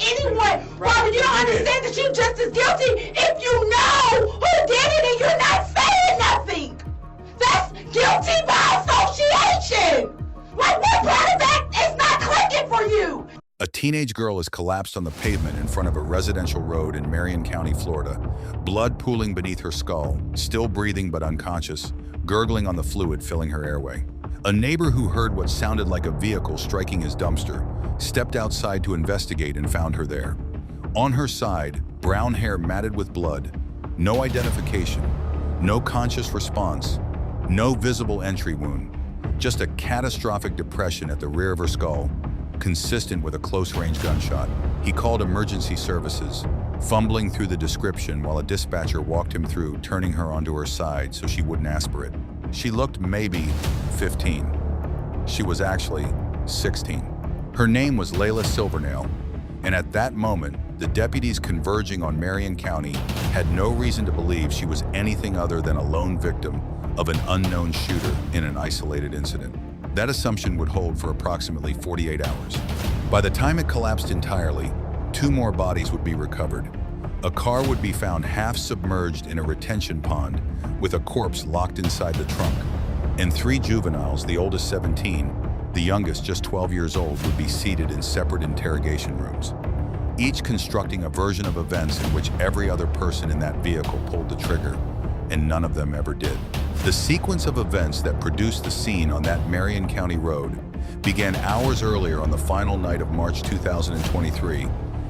anyone. Robert, you don't understand that you're just as guilty if you know who did it and you're not saying nothing. That's guilty by association. Like, what part of that is not clicking for you? A teenage girl is collapsed on the pavement in front of a residential road in Marion County, Florida, blood pooling beneath her skull, still breathing but unconscious, gurgling on the fluid filling her airway. A neighbor who heard what sounded like a vehicle striking his dumpster stepped outside to investigate and found her there. On her side, brown hair matted with blood, no identification, no conscious response, no visible entry wound, just a catastrophic depression at the rear of her skull, consistent with a close-range gunshot. He called emergency services, fumbling through the description while a dispatcher walked him through, turning her onto her side so she wouldn't aspirate. She looked maybe 15. She was actually 16. Her name was Layla Silvernail, and at that moment, the deputies converging on Marion County had no reason to believe she was anything other than a lone victim of an unknown shooter in an isolated incident. That assumption would hold for approximately 48 hours. By the time it collapsed entirely, 2 more bodies would be recovered. A car would be found half submerged in a retention pond with a corpse locked inside the trunk. And 3 juveniles, the oldest 17, the youngest just 12 years old, would be seated in separate interrogation rooms, each constructing a version of events in which every other person in that vehicle pulled the trigger, and none of them ever did. The sequence of events that produced the scene on that Marion County road began hours earlier on the final night of March 2023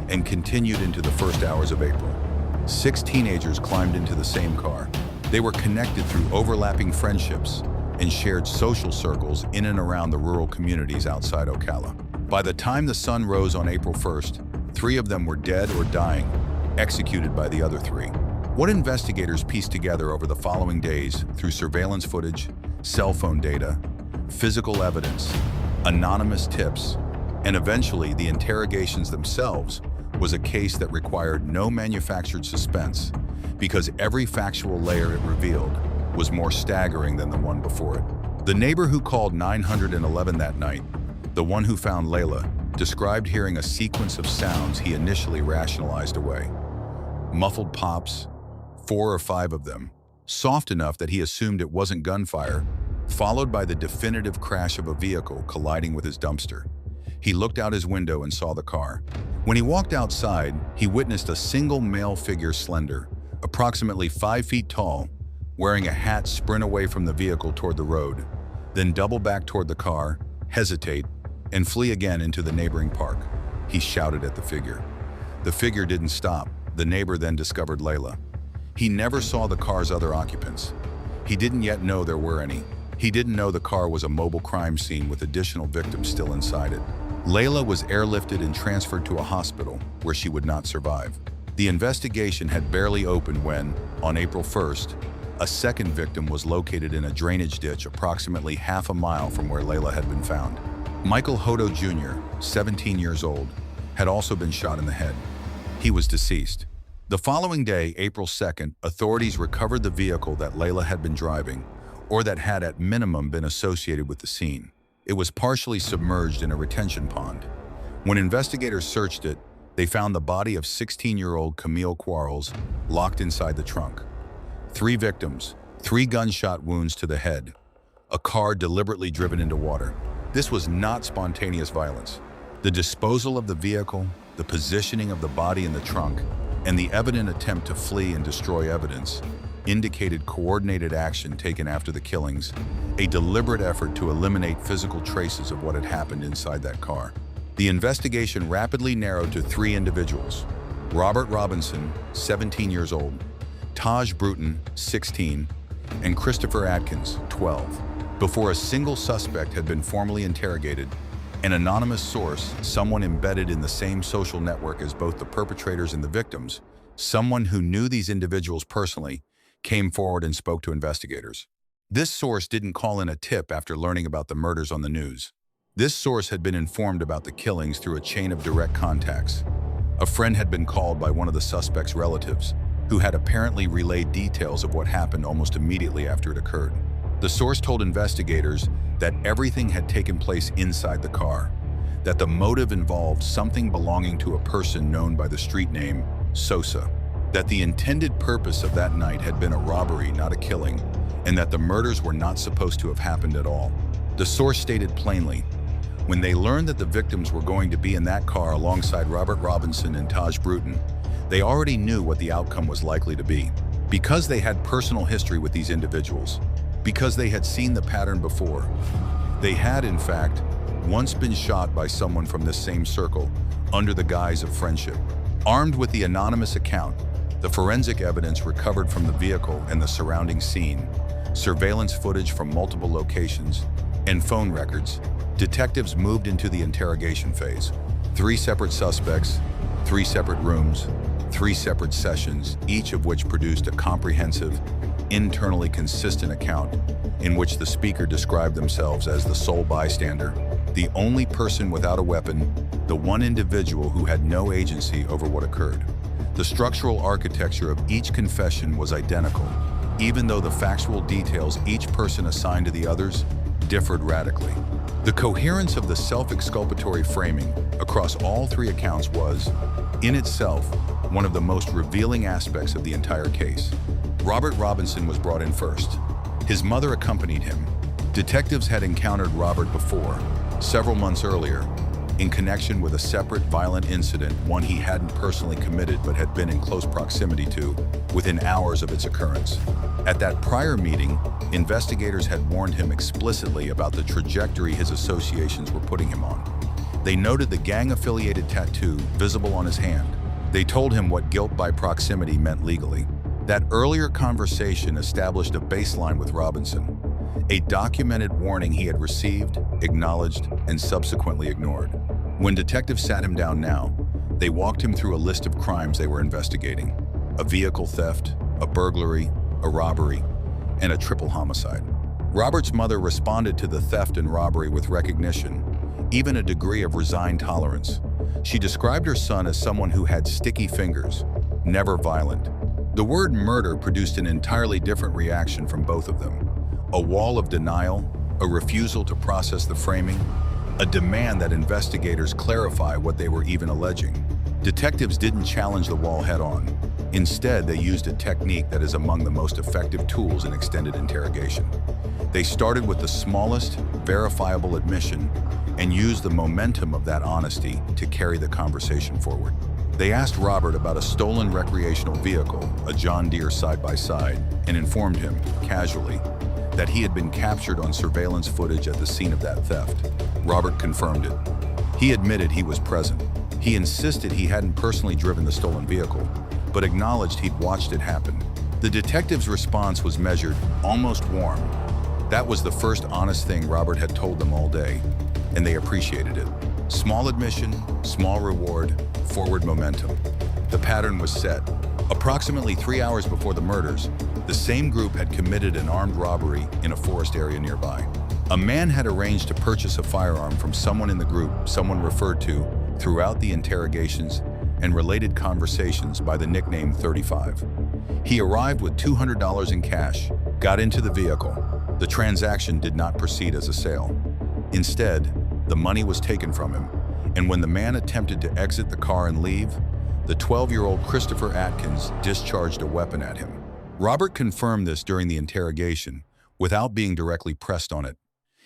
and continued into the first hours of April. 6 teenagers climbed into the same car. They were connected through overlapping friendships and shared social circles in and around the rural communities outside Ocala. By the time the sun rose on April 1st, 3 of them were dead or dying, executed by the other 3. What investigators pieced together over the following days through surveillance footage, cell phone data, physical evidence, anonymous tips, and eventually the interrogations themselves was a case that required no manufactured suspense because every factual layer it revealed was more staggering than the one before it. The neighbor who called 911 that night, the one who found Layla, described hearing a sequence of sounds he initially rationalized away. Muffled pops, 4 or 5 of them, soft enough that he assumed it wasn't gunfire, followed by the definitive crash of a vehicle colliding with his dumpster. He looked out his window and saw the car. When he walked outside, he witnessed a single male figure, slender, approximately 5 feet tall, wearing a hat, sprint away from the vehicle toward the road, then double back toward the car, hesitate, and flee again into the neighboring park. He shouted at the figure. The figure didn't stop. The neighbor then discovered Layla. He never saw the car's other occupants. He didn't yet know there were any. He didn't know the car was a mobile crime scene with additional victims still inside it. Layla was airlifted and transferred to a hospital where she would not survive. The investigation had barely opened when, on April 1st, a second victim was located in a drainage ditch approximately half a mile from where Layla had been found. Michael Hodo Jr., 17 years old, had also been shot in the head. He was deceased. The following day, April 2nd, authorities recovered the vehicle that Layla had been driving, or that had at minimum been associated with the scene. It was partially submerged in a retention pond. When investigators searched it, they found the body of 16-year-old Camille Quarles locked inside the trunk. 3 victims, 3 gunshot wounds to the head, a car deliberately driven into water. This was not spontaneous violence. The disposal of the vehicle, the positioning of the body in the trunk, and the evident attempt to flee and destroy evidence indicated coordinated action taken after the killings, a deliberate effort to eliminate physical traces of what had happened inside that car. The investigation rapidly narrowed to 3 individuals: Robert Robinson, 17 years old, Taj Bruton, 16, and Christopher Atkins, 12. Before a single suspect had been formally interrogated, an anonymous source, someone embedded in the same social network as both the perpetrators and the victims, someone who knew these individuals personally, came forward and spoke to investigators. This source didn't call in a tip after learning about the murders on the news. This source had been informed about the killings through a chain of direct contacts. A friend had been called by one of the suspect's relatives, who had apparently relayed details of what happened almost immediately after it occurred. The source told investigators that everything had taken place inside the car. that the motive involved something belonging to a person known by the street name Sosa, that the intended purpose of that night had been a robbery, not a killing, and that the murders were not supposed to have happened at all. The source stated plainly, when they learned that the victims were going to be in that car alongside Robert Robinson and Taj Bruton, they already knew what the outcome was likely to be. Because they had personal history with these individuals, because they had seen the pattern before, they had, in fact, once been shot by someone from this same circle under the guise of friendship. Armed with the anonymous account, the forensic evidence recovered from the vehicle and the surrounding scene, surveillance footage from multiple locations, and phone records, detectives moved into the interrogation phase. 3 separate suspects, 3 separate rooms, 3 separate sessions, each of which produced a comprehensive, internally consistent account in which the speaker described themselves as the sole bystander, the only person without a weapon, the one individual who had no agency over what occurred. The structural architecture of each confession was identical, even though the factual details each person assigned to the others differed radically. The coherence of the self-exculpatory framing across all 3 accounts was, in itself, one of the most revealing aspects of the entire case. Robert Robinson was brought in first. His mother accompanied him. Detectives had encountered Robert before, several months earlier, in connection with a separate violent incident, one he hadn't personally committed but had been in close proximity to within hours of its occurrence. At that prior meeting, investigators had warned him explicitly about the trajectory his associations were putting him on. They noted the gang-affiliated tattoo visible on his hand. They told him what guilt by proximity meant legally. That earlier conversation established a baseline with Robinson, a documented warning he had received, acknowledged, and subsequently ignored. When detectives sat him down now, they walked him through a list of crimes they were investigating: a vehicle theft, a burglary, a robbery, and a triple homicide. Robert's mother responded to the theft and robbery with recognition, even a degree of resigned tolerance. She described her son as someone who had sticky fingers, never violent. The word murder produced an entirely different reaction from both of them. A wall of denial, a refusal to process the framing, a demand that investigators clarify what they were even alleging. Detectives didn't challenge the wall head-on. Instead, they used a technique that is among the most effective tools in extended interrogation. They started with the smallest, verifiable admission and used the momentum of that honesty to carry the conversation forward. They asked Robert about a stolen recreational vehicle, a John Deere side-by-side, and informed him, casually, that he had been captured on surveillance footage at the scene of that theft. Robert confirmed it. He admitted he was present. He insisted he hadn't personally driven the stolen vehicle, but acknowledged he'd watched it happen. The detective's response was measured, almost warm. That was the first honest thing Robert had told them all day, and they appreciated it. Small admission, small reward, forward momentum. The pattern was set. Approximately 3 hours before the murders, the same group had committed an armed robbery in a forest area nearby. A man had arranged to purchase a firearm from someone in the group, someone referred to throughout the interrogations and related conversations by the nickname 35. He arrived with $200 in cash, got into the vehicle. The transaction did not proceed as a sale. Instead, the money was taken from him, and when the man attempted to exit the car and leave, the 12-year-old Christopher Atkins discharged a weapon at him. Robert confirmed this during the interrogation, without being directly pressed on it.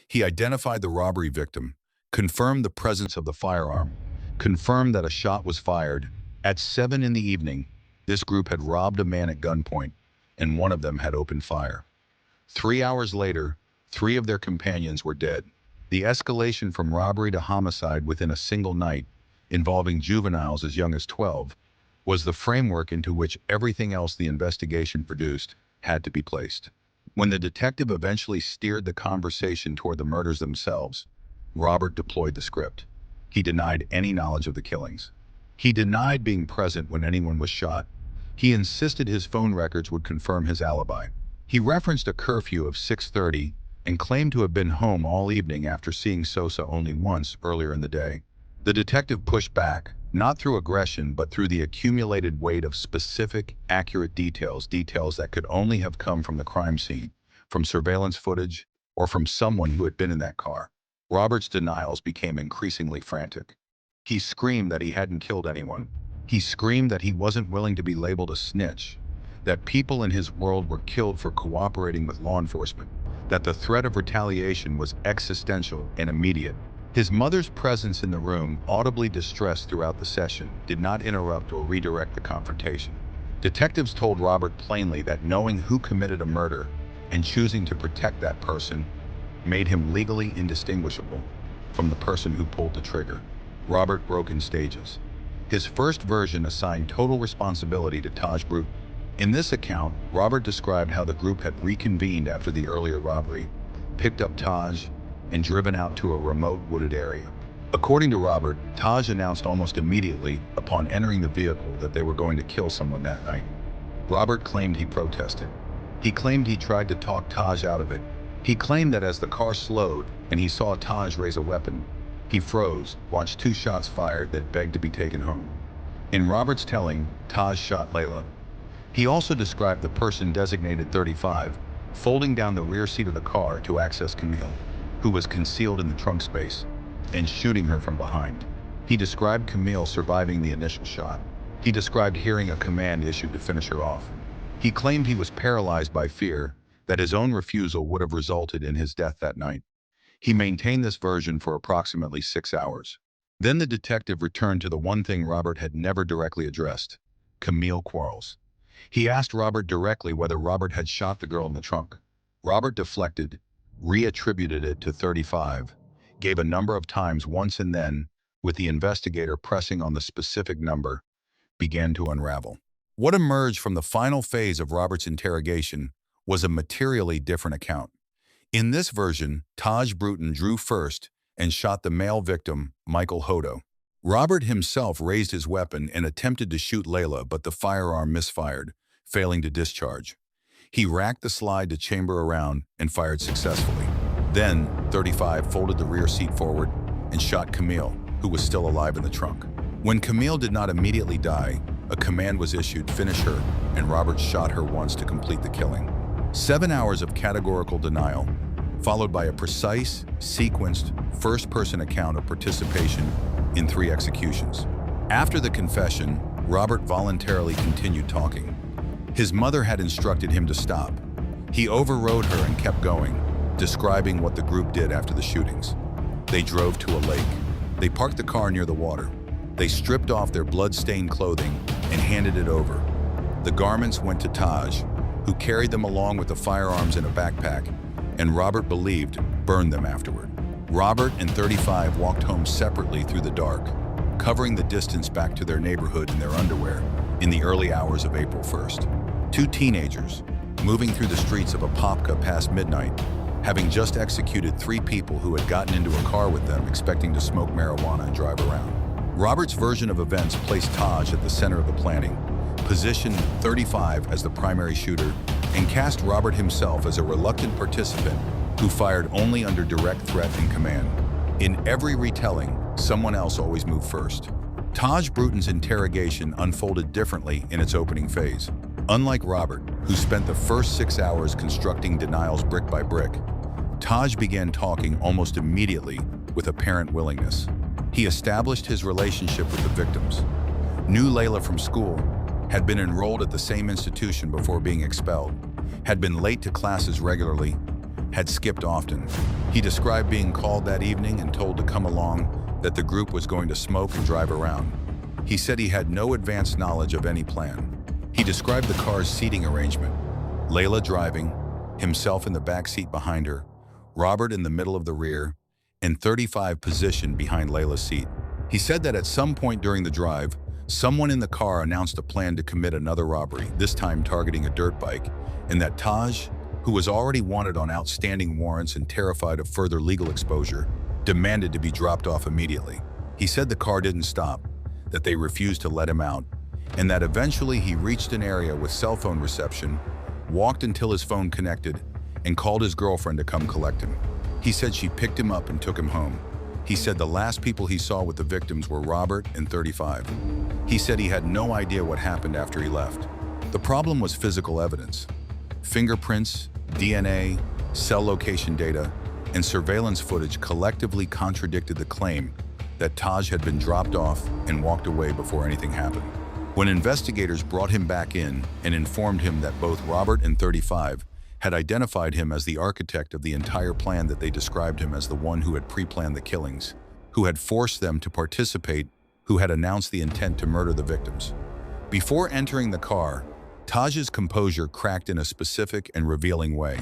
He identified the robbery victim, confirmed the presence of the firearm, confirmed that a shot was fired. At 7 in the evening, this group had robbed a man at gunpoint, and one of them had opened fire. 3 hours later, 3 of their companions were dead. The escalation from robbery to homicide within a single night, involving juveniles as young as 12, was the framework into which everything else the investigation produced had to be placed. When the detective eventually steered the conversation toward the murders themselves, Robert deployed the script. He denied any knowledge of the killings. He denied being present when anyone was shot. He insisted his phone records would confirm his alibi. He referenced a curfew of 6:30 and claimed to have been home all evening after seeing Sosa only once earlier in the day. The detective pushed back, not through aggression, but through the accumulated weight of specific, accurate details that could only have come from the crime scene, from surveillance footage, or from someone who had been in that car. Robert's denials became increasingly frantic. He screamed that he hadn't killed anyone. He screamed that he wasn't willing to be labeled a snitch, that people in his world were killed for cooperating with law enforcement, that the threat of retaliation was existential and immediate. His mother's presence in the room, audibly distressed throughout the session, did not interrupt or redirect the confrontation. Detectives told Robert plainly that knowing who committed a murder and choosing to protect that person made him legally indistinguishable from the person who pulled the trigger. Robert broke in stages. His first version assigned total responsibility to Taj Bruton. In this account, Robert described how the group had reconvened after the earlier robbery, picked up Taj, and driven out to a remote wooded area. According to Robert, Taj announced almost immediately upon entering the vehicle that they were going to kill someone that night. Robert claimed he protested. He claimed he tried to talk Taj out of it. He claimed that as the car slowed and he saw Taj raise a weapon, he froze, watched 2 shots fired that begged to be taken home. In Robert's telling, Taj shot Layla. He also described the person designated 35 folding down the rear seat of the car to access Camille, who was concealed in the trunk space, and shooting her from behind. He described Camille surviving the initial shot. He described hearing a command issued to finish her off. He claimed he was paralyzed by fear, that his own refusal would have resulted in his death that night. He maintained this version for approximately 6 hours. Then the detective returned to the one thing Robert had never directly addressed: Camille Quarles. He asked Robert directly whether Robert had shot the girl in the trunk. Robert deflected, reattributed it to 35, gave a number of times once, and then, with the investigator pressing on the specific number, began to unravel. What emerged from the final phase of Robert's interrogation was a materially different account. In this version, Taj Bruton drew first and shot the male victim, Michael Hodo. Robert himself raised his weapon and attempted to shoot Layla, but the firearm misfired, failing to discharge. He racked the slide to chamber around and fired successfully. Then, 35 folded the rear seat forward and shot Camille, who was still alive in the trunk. When Camille did not immediately die, a command was issued: finish her, and Robert shot her once to complete the killing. 7 hours of categorical denial, followed by a precise, sequenced, first-person account of participation in 3 executions. After the confession, Robert voluntarily continued talking. His mother had instructed him to stop. He overrode her and kept going, describing what the group did after the shootings. They drove to a lake. They parked the car near the water. They stripped off their blood-stained clothing and handed it over. The garments went to Taj, who carried them along with the firearms in a backpack, and Robert believed burned them afterward. Robert and 35 walked home separately through the dark, covering the distance back to their neighborhood in their underwear in the early hours of April 1st. 2 teenagers, moving through the streets of Apopka past midnight, having just executed 3 people who had gotten into a car with them expecting to smoke marijuana and drive around. Robert's version of events placed Taj at the center of the planning, positioned 35 as the primary shooter, and cast Robert himself as a reluctant participant who fired only under direct threat and command. In every retelling, someone else always moved first. Taj Bruton's interrogation unfolded differently in its opening phase. Unlike Robert, who spent the first 6 hours constructing denials brick by brick, Taj began talking almost immediately with apparent willingness. He established his relationship with the victims. Knew Layla from school, had been enrolled at the same institution before being expelled, had been late to classes regularly, had skipped often. He described being called that evening and told to come along, that the group was going to smoke and drive around. He said he had no advanced knowledge of any plan. He described the car's seating arrangement: Layla driving, himself in the back seat behind her, Robert in the middle of the rear, and 35 positioned behind Layla's seat. He said that at some point during the drive, someone in the car announced a plan to commit another robbery, this time targeting a dirt bike, and that Taj, who was already wanted on outstanding warrants and terrified of further legal exposure, demanded to be dropped off immediately. He said the car didn't stop, that they refused to let him out, and that eventually he reached an area with cell phone reception, walked until his phone connected, and called his girlfriend to come collect him. He said she picked him up and took him home. He said the last people he saw with the victims were Robert and 35. He said he had no idea what happened after he left. The problem was physical evidence: fingerprints, DNA, cell location data, and surveillance footage collectively contradicted the claim that Taj had been dropped off and walked away before anything happened. When investigators brought him back in and informed him that both Robert and 35 had identified him as the architect of the entire plan, that they described him as the one who had pre-planned the killings, who had forced them to participate, who had announced the intent to murder the victims. Before entering the car, Taj's composure cracked in a specific and revealing way.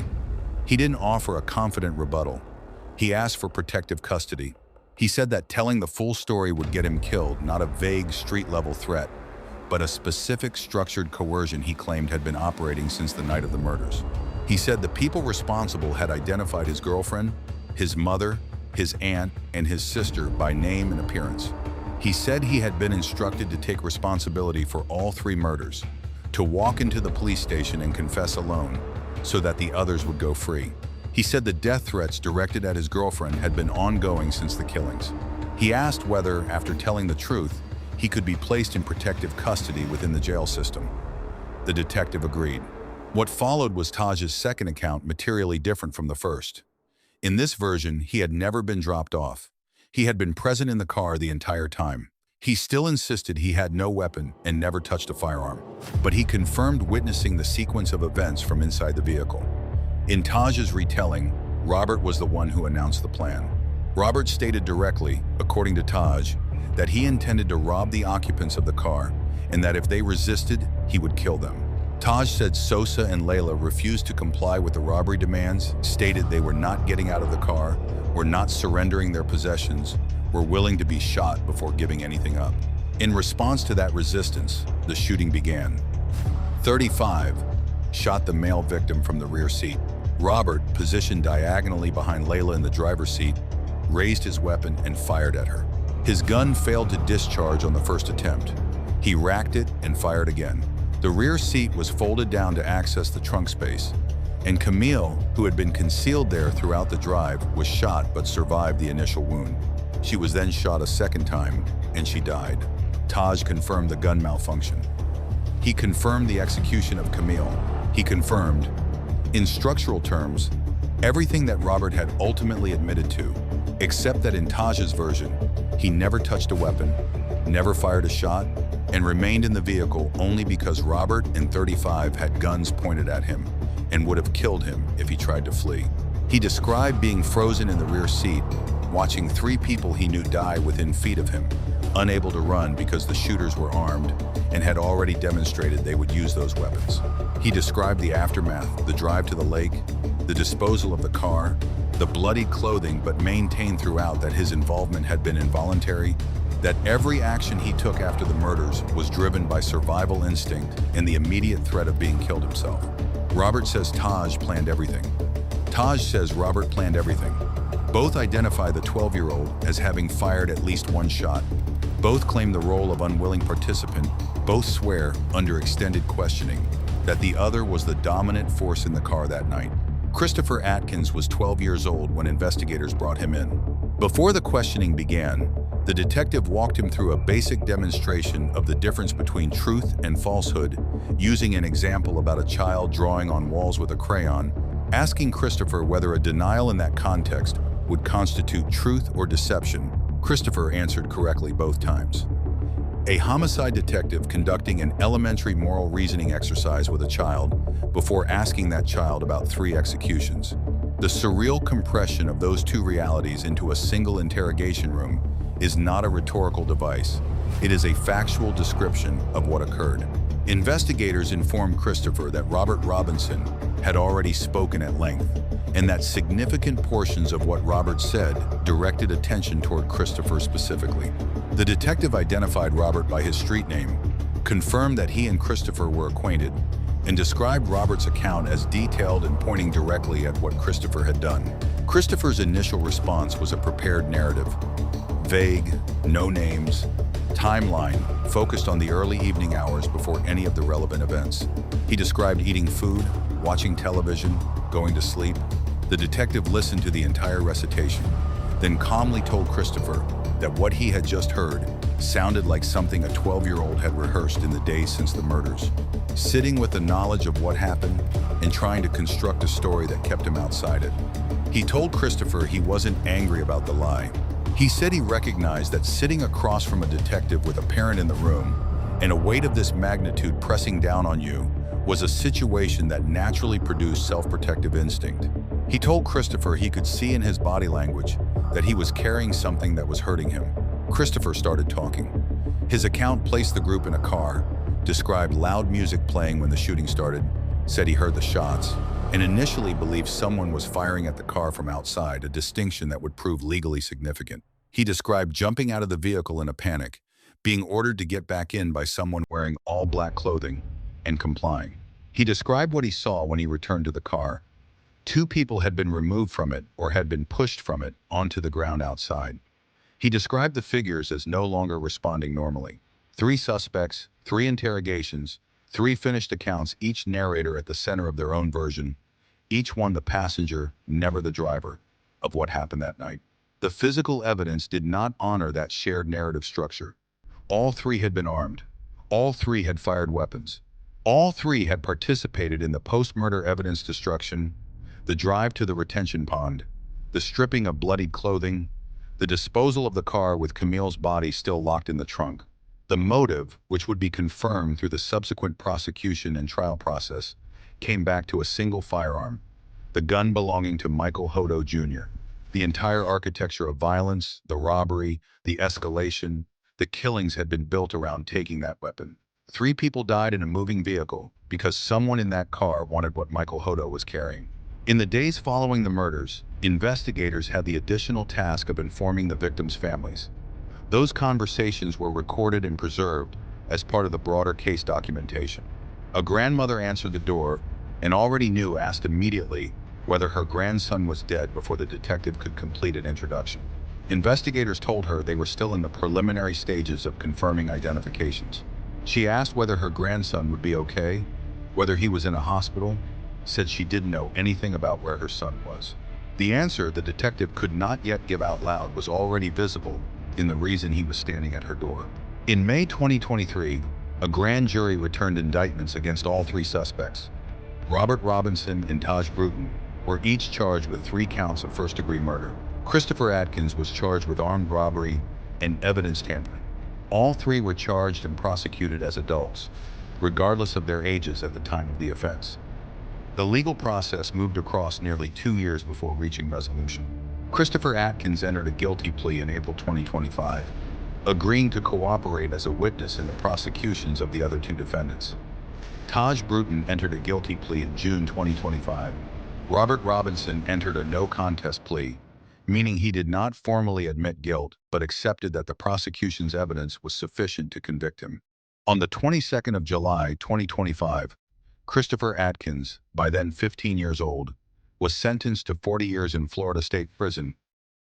He didn't offer a confident rebuttal. He asked for protective custody. He said that telling the full story would get him killed, not a vague street-level threat, but a specific structured coercion he claimed had been operating since the night of the murders. He said the people responsible had identified his girlfriend, his mother, his aunt, and his sister by name and appearance. He said he had been instructed to take responsibility for all 3 murders, to walk into the police station and confess alone, so that the others would go free. He said the death threats directed at his girlfriend had been ongoing since the killings. He asked whether, after telling the truth, he could be placed in protective custody within the jail system. The detective agreed. What followed was Taj's second account, materially different from the first. In this version, he had never been dropped off. He had been present in the car the entire time. He still insisted he had no weapon and never touched a firearm, but he confirmed witnessing the sequence of events from inside the vehicle. In Taj's retelling, Robert was the one who announced the plan. Robert stated directly, according to Taj, that he intended to rob the occupants of the car and that if they resisted, he would kill them. Taj said Sosa and Layla refused to comply with the robbery demands, stated they were not getting out of the car, were not surrendering their possessions, were willing to be shot before giving anything up. In response to that resistance, the shooting began. 35 shot the male victim from the rear seat. Robert, positioned diagonally behind Layla in the driver's seat, raised his weapon and fired at her. His gun failed to discharge on the first attempt. He racked it and fired again. The rear seat was folded down to access the trunk space, and Camille, who had been concealed there throughout the drive, was shot but survived the initial wound. She was then shot a second time, and she died. Taj confirmed the gun malfunction. He confirmed the execution of Camille. He confirmed, in structural terms, everything that Robert had ultimately admitted to, except that in Taj's version, he never touched a weapon, never fired a shot, and remained in the vehicle only because Robert and 35 had guns pointed at him and would have killed him if he tried to flee. He described being frozen in the rear seat, watching 3 people he knew die within feet of him, unable to run because the shooters were armed and had already demonstrated they would use those weapons. He described the aftermath, the drive to the lake, the disposal of the car, the bloodied clothing, but maintained throughout that his involvement had been involuntary, that every action he took after the murders was driven by survival instinct and the immediate threat of being killed himself. Robert says Taj planned everything. Taj says Robert planned everything. Both identify the 12-year-old as having fired at least 1 shot. Both claim the role of unwilling participant. Both swear, under extended questioning, that the other was the dominant force in the car that night. Christopher Atkins was 12 years old when investigators brought him in. Before the questioning began, the detective walked him through a basic demonstration of the difference between truth and falsehood, using an example about a child drawing on walls with a crayon, asking Christopher whether a denial in that context would constitute truth or deception. Christopher answered correctly both times. A homicide detective conducting an elementary moral reasoning exercise with a child before asking that child about 3 executions. The surreal compression of those 2 realities into a single interrogation room is not a rhetorical device. It is a factual description of what occurred. Investigators informed Christopher that Robert Robinson had already spoken at length, and that significant portions of what Robert said directed attention toward Christopher specifically. The detective identified Robert by his street name, confirmed that he and Christopher were acquainted, and described Robert's account as detailed and pointing directly at what Christopher had done. Christopher's initial response was a prepared narrative. Vague, no names, timeline focused on the early evening hours before any of the relevant events. He described eating food, watching television, going to sleep. The detective listened to the entire recitation, then calmly told Christopher that what he had just heard sounded like something a 12-year-old had rehearsed in the days since the murders, sitting with the knowledge of what happened and trying to construct a story that kept him outside it. He told Christopher he wasn't angry about the lie. He said he recognized that sitting across from a detective with a parent in the room and a weight of this magnitude pressing down on you was a situation that naturally produced self-protective instinct. He told Christopher he could see in his body language that he was carrying something that was hurting him. Christopher started talking. His account placed the group in a car, described loud music playing when the shooting started, said he heard the shots, and initially believed someone was firing at the car from outside, a distinction that would prove legally significant. He described jumping out of the vehicle in a panic, being ordered to get back in by someone wearing all black clothing, and complying. He described what he saw when he returned to the car. 2 people had been removed from it or had been pushed from it onto the ground outside. He described the figures as no longer responding normally. 3 suspects, 3 interrogations, 3 finished accounts, each narrator at the center of their own version, each one the passenger, never the driver, of what happened that night. The physical evidence did not honor that shared narrative structure. All 3 had been armed. All 3 had fired weapons. All 3 had participated in the post-murder evidence destruction, the drive to the retention pond, the stripping of bloodied clothing, the disposal of the car with Camille's body still locked in the trunk. The motive, which would be confirmed through the subsequent prosecution and trial process, came back to a single firearm, the gun belonging to Michael Hodo Jr. The entire architecture of violence, the robbery, the escalation, the killings had been built around taking that weapon. 3 people died in a moving vehicle because someone in that car wanted what Michael Hodo was carrying. In the days following the murders, investigators had the additional task of informing the victims' families. Those conversations were recorded and preserved as part of the broader case documentation. A grandmother answered the door and already knew, asked immediately whether her grandson was dead before the detective could complete an introduction. Investigators told her they were still in the preliminary stages of confirming identifications. She asked whether her grandson would be okay, whether he was in a hospital, said she didn't know anything about where her son was. The answer the detective could not yet give out loud was already visible in the reason he was standing at her door. In May 2023, a grand jury returned indictments against all 3 suspects. Robert Robinson and Taj Bruton were each charged with 3 counts of first-degree murder. Christopher Atkins was charged with armed robbery and evidence tampering. All 3 were charged and prosecuted as adults, regardless of their ages at the time of the offense. The legal process moved across nearly 2 years before reaching resolution. Christopher Atkins entered a guilty plea in April 2025, agreeing to cooperate as a witness in the prosecutions of the other 2 defendants. Taj Bruton entered a guilty plea in June 2025. Robert Robinson entered a no-contest plea, meaning he did not formally admit guilt but accepted that the prosecution's evidence was sufficient to convict him. On the 22nd of July 2025, Christopher Atkins, by then 15 years old, was sentenced to 40 years in Florida State Prison,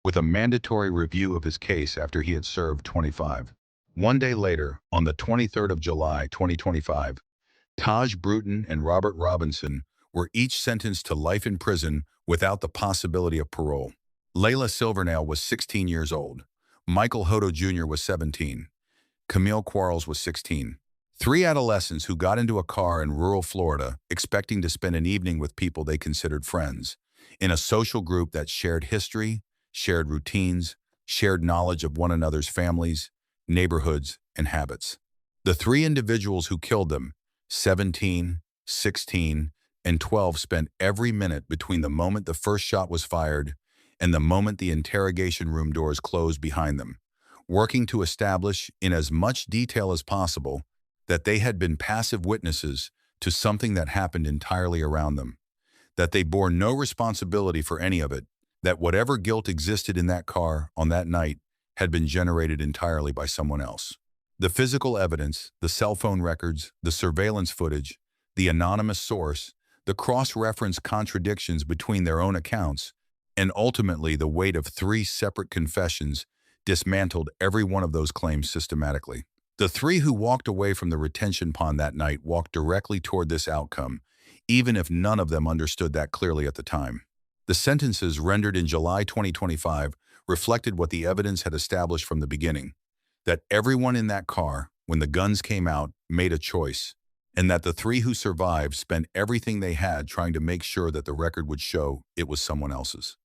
with a mandatory review of his case after he had served 25. 1 day later, on the 23rd of July 2025, Taj Bruton and Robert Robinson were each sentenced to life in prison without the possibility of parole. Layla Silvernail was 16 years old. Michael Hodo Jr. was 17. Camille Quarles was 16. 3 adolescents who got into a car in rural Florida expecting to spend an evening with people they considered friends, in a social group that shared history, shared routines, shared knowledge of one another's families, neighborhoods, and habits. The 3 individuals who killed them, 17, 16, and 12, spent every minute between the moment the first shot was fired and the moment the interrogation room doors closed behind them, working to establish in as much detail as possible that they had been passive witnesses to something that happened entirely around them, that they bore no responsibility for any of it, that whatever guilt existed in that car on that night had been generated entirely by someone else. The physical evidence, the cell phone records, the surveillance footage, the anonymous source, the cross-reference contradictions between their own accounts, and ultimately the weight of 3 separate confessions dismantled every one of those claims systematically. The 3 who walked away from the retention pond that night walked directly toward this outcome, even if none of them understood that clearly at the time. The sentences rendered in July 2025 reflected what the evidence had established from the beginning, that everyone in that car, when the guns came out, made a choice, and that the 3 who survived spent everything they had trying to make sure that the record would show it was someone else's.